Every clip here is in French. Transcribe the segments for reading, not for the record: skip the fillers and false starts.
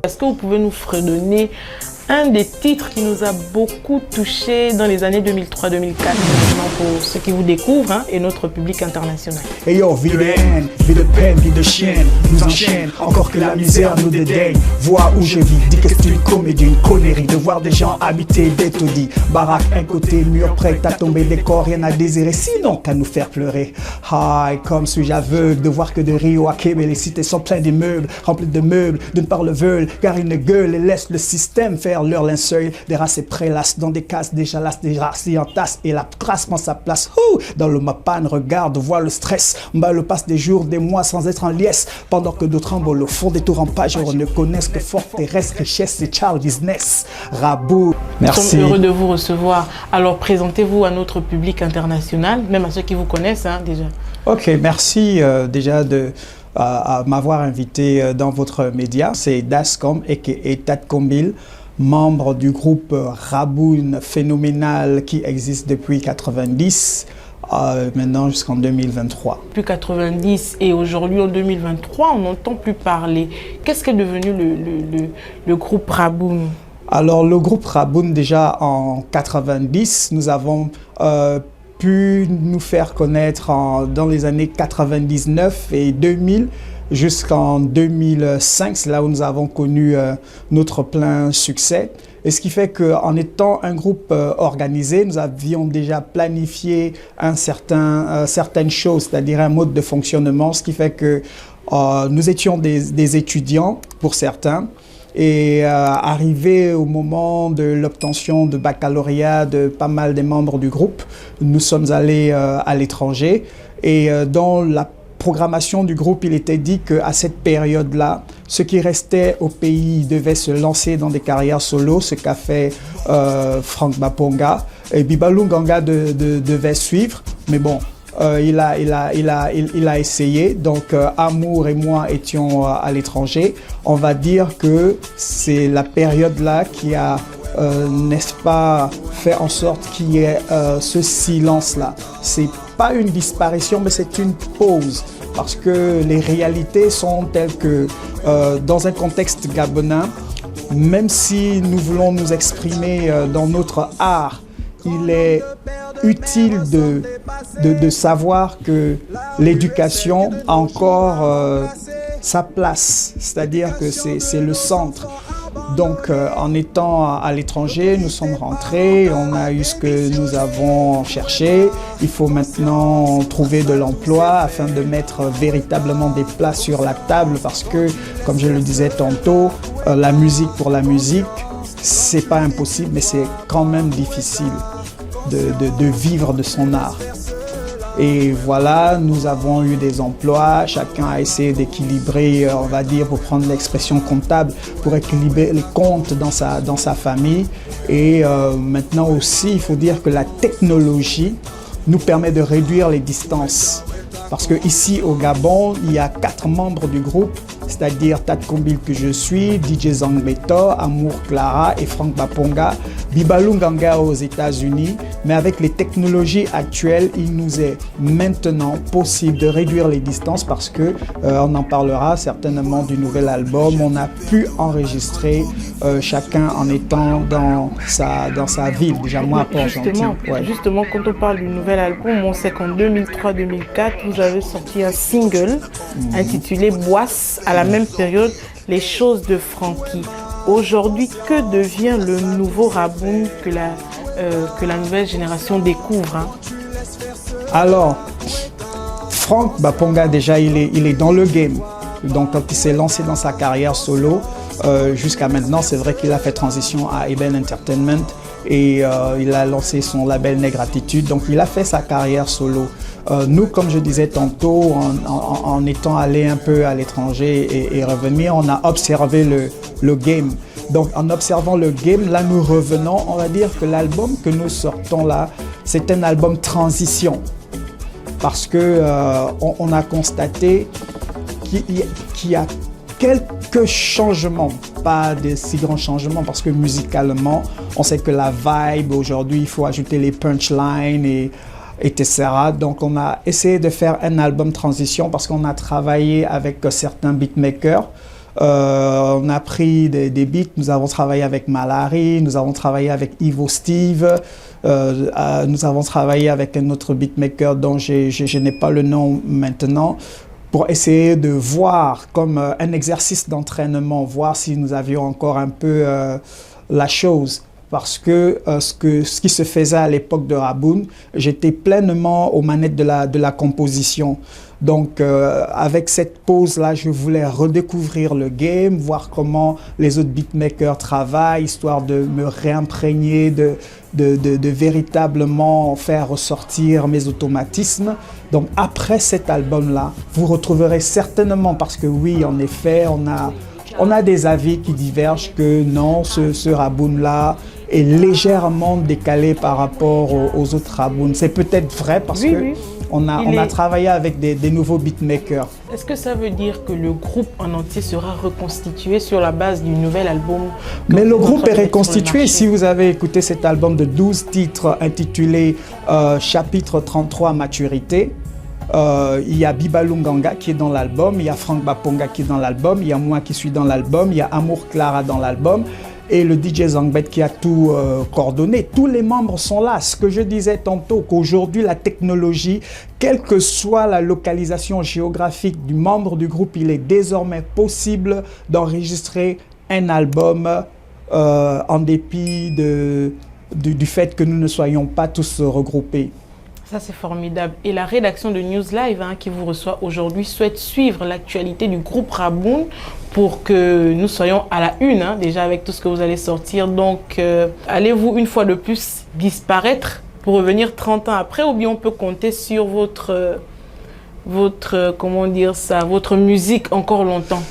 Est-ce que vous pouvez nous fredonner un des titres qui nous a beaucoup touchés dans les années 2003-2004, pour ceux qui vous découvrent et notre public international. Et yo, vie de haine, vie de peine, vie de chienne, nous enchaîne, encore que la misère nous dédaigne. Vois où je vis, dis que c'est une comédie, une connerie, de voir des gens habiter des taudis. Baraque, un côté, mur prêt à tomber, décor, rien à désirer, sinon qu'à nous faire pleurer. Aïe, comme suis-je aveugle de voir que de Rio à Québec, les cités sont pleines d'immeubles, remplies de meubles, d'une part le veulent, car ils ne gueulent et laissent le système faire leur linceul, des races et prélasses dans des cases déjà lasses, des races en tasse et la trace prend sa place. Dans le mapan, regarde, voit le stress, le passe des jours, des mois sans être en liesse, pendant que d'autres embolent au fond des tours en page, on ne connaissent que forteresse, richesse et child business. Rabou, merci. Nous sommes heureux de vous recevoir. Alors présentez-vous à notre public international, même à ceux qui vous connaissent déjà. Ok, merci déjà de m'avoir invité dans votre média. C'est Dascom et Tatkombil, membre du groupe Raboun phénoménal qui existe depuis 90, maintenant jusqu'en 2023. Depuis 90 et aujourd'hui en 2023, on n'entend plus parler. Qu'est-ce qu'est devenu le groupe Raboun? Alors le groupe Raboun, déjà en 90, nous avons pu nous faire connaître dans les années 99 et 2000, jusqu'en 2005, c'est là où nous avons connu notre plein succès. Et ce qui fait qu'en étant un groupe organisé, nous avions déjà planifié certaines choses, c'est-à-dire un mode de fonctionnement, ce qui fait que nous étions des étudiants pour certains. Et arrivé au moment de l'obtention de baccalauréat de pas mal des membres du groupe, nous sommes allés à l'étranger. Et dans la programmation du groupe, il était dit qu'à cette période-là, ceux qui restaient au pays devaient se lancer dans des carrières solo, ce qu'a fait Frank Baponga. Et Bibalou Nganga devait suivre, mais bon, il a essayé. Donc Amour et moi étions à l'étranger. On va dire que c'est la période-là qui a, n'est-ce pas, fait en sorte qu'il y ait ce silence-là. C'est pas une disparition, mais c'est une pause. Parce que les réalités sont telles que dans un contexte gabonais, même si nous voulons nous exprimer dans notre art, il est utile de savoir que l'éducation a encore sa place, c'est-à-dire que c'est le centre. Donc, en étant à l'étranger, nous sommes rentrés, on a eu ce que nous avons cherché. Il faut maintenant trouver de l'emploi afin de mettre véritablement des plats sur la table parce que, comme je le disais tantôt, la musique pour la musique, c'est pas impossible, mais c'est quand même difficile de vivre de son art. Et voilà, nous avons eu des emplois, chacun a essayé d'équilibrer, on va dire, pour prendre l'expression comptable, pour équilibrer les comptes dans sa famille. Et maintenant aussi, il faut dire que la technologie nous permet de réduire les distances. Parce qu'ici au Gabon, il y a 4 membres du groupe, c'est-à-dire Tatkombil que je suis, DJ Zangbeto, Amour Clara et Frank Baponga, Bibalou Nganga aux États-Unis. Mais avec les technologies actuelles, il nous est maintenant possible de réduire les distances parce que on en parlera certainement du nouvel album. On a pu enregistrer chacun en étant dans sa ville. Déjà moi à Port-Gentil. Justement, quand on parle du nouvel album, on sait qu'en 2003-2004, vous avez sorti un single intitulé Boisse. À la même période, Les choses de Frankie. Aujourd'hui, que devient le nouveau Raboun que la nouvelle génération découvre Alors, Frank Baponga, déjà, il est dans le game. Donc, quand il s'est lancé dans sa carrière solo, jusqu'à maintenant, c'est vrai qu'il a fait transition à Eben Entertainment et il a lancé son label Négratitude. Donc, il a fait sa carrière solo. Nous, comme je disais tantôt, en étant allé un peu à l'étranger et revenir, on a observé le game. Donc, en observant le game, là, nous revenons. On va dire que l'album que nous sortons là, c'est un album transition. Parce que on a constaté qu'il y a quelques changements, pas de si grands changements, parce que musicalement, on sait que la vibe, aujourd'hui, il faut ajouter les punchlines etc. Donc, on a essayé de faire un album transition parce qu'on a travaillé avec certains beatmakers On a pris des beats, nous avons travaillé avec Malari, nous avons travaillé avec Ivo Steve, nous avons travaillé avec un autre beatmaker dont je n'ai pas le nom maintenant, pour essayer de voir comme un exercice d'entraînement, voir si nous avions encore un peu la chose. Parce que ce qui se faisait à l'époque de Raboun, j'étais pleinement aux manettes de la composition. Donc, avec cette pause-là, je voulais redécouvrir le game, voir comment les autres beatmakers travaillent, histoire de me réimprégner, de véritablement faire ressortir mes automatismes. Donc, après cet album-là, vous retrouverez certainement, parce que oui, en effet, on a des avis qui divergent que non, ce Raboun-là est légèrement décalé par rapport aux autres Rabouns. C'est peut-être vrai parce qu'on a travaillé avec des nouveaux beatmakers. Est-ce que ça veut dire que le groupe en entier sera reconstitué sur la base du nouvel album? Mais le groupe est reconstitué. Si vous avez écouté cet album de 12 titres intitulé Chapitre 33 Maturité, il y a Biba Lunganga qui est dans l'album, il y a Frank Baponga qui est dans l'album, il y a moi qui suis dans l'album, il y a Amour Clara dans l'album et le DJ Zangbet qui a tout coordonné. Tous les membres sont là. Ce que je disais tantôt, qu'aujourd'hui la technologie, quelle que soit la localisation géographique du membre du groupe, il est désormais possible d'enregistrer un album en dépit du fait que nous ne soyons pas tous regroupés. Ça, c'est formidable. Et la rédaction de News Live qui vous reçoit aujourd'hui souhaite suivre l'actualité du groupe Raboun pour que nous soyons à la une, déjà avec tout ce que vous allez sortir. Donc, allez-vous une fois de plus disparaître pour revenir 30 ans après, ou bien on peut compter sur votre comment dire ça, votre musique encore longtemps?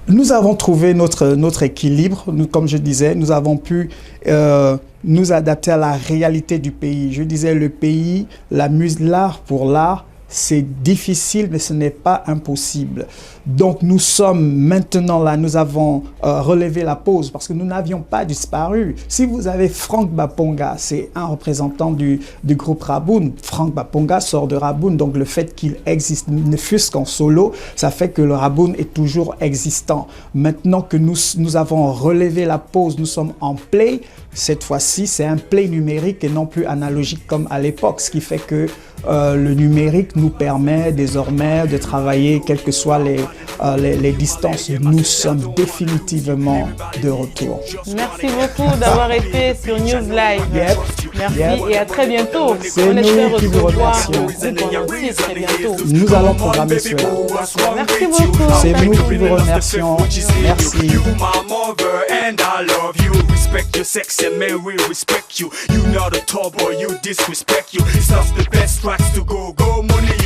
Nous avons trouvé notre équilibre. Nous, comme je disais, nous avons pu nous adapter à la réalité du pays. Je disais, le pays, l'art pour l'art, c'est difficile, mais ce n'est pas impossible. Donc, nous sommes maintenant là, nous avons relevé la pause parce que nous n'avions pas disparu. Si vous avez Frank Baponga, c'est un représentant du groupe Raboun. Frank Baponga sort de Raboun, donc le fait qu'il existe, ne fût-ce qu'en solo, ça fait que le Raboun est toujours existant. Maintenant que nous avons relevé la pause, nous sommes en play. Cette fois-ci, c'est un play numérique et non plus analogique comme à l'époque, ce qui fait que le numérique nous permet désormais de travailler, quelles que soient les distances. Nous sommes définitivement de retour. Merci beaucoup d'avoir été sur News Live. Merci et à très bientôt. C'est nous qui vous remercions. Très bientôt. Nous allons programmer cela. Merci beaucoup. C'est nous qui vous remercions. Merci. Respect your sex and man will respect you. You not a top boy, you disrespect you. It's not the best tracks to go money.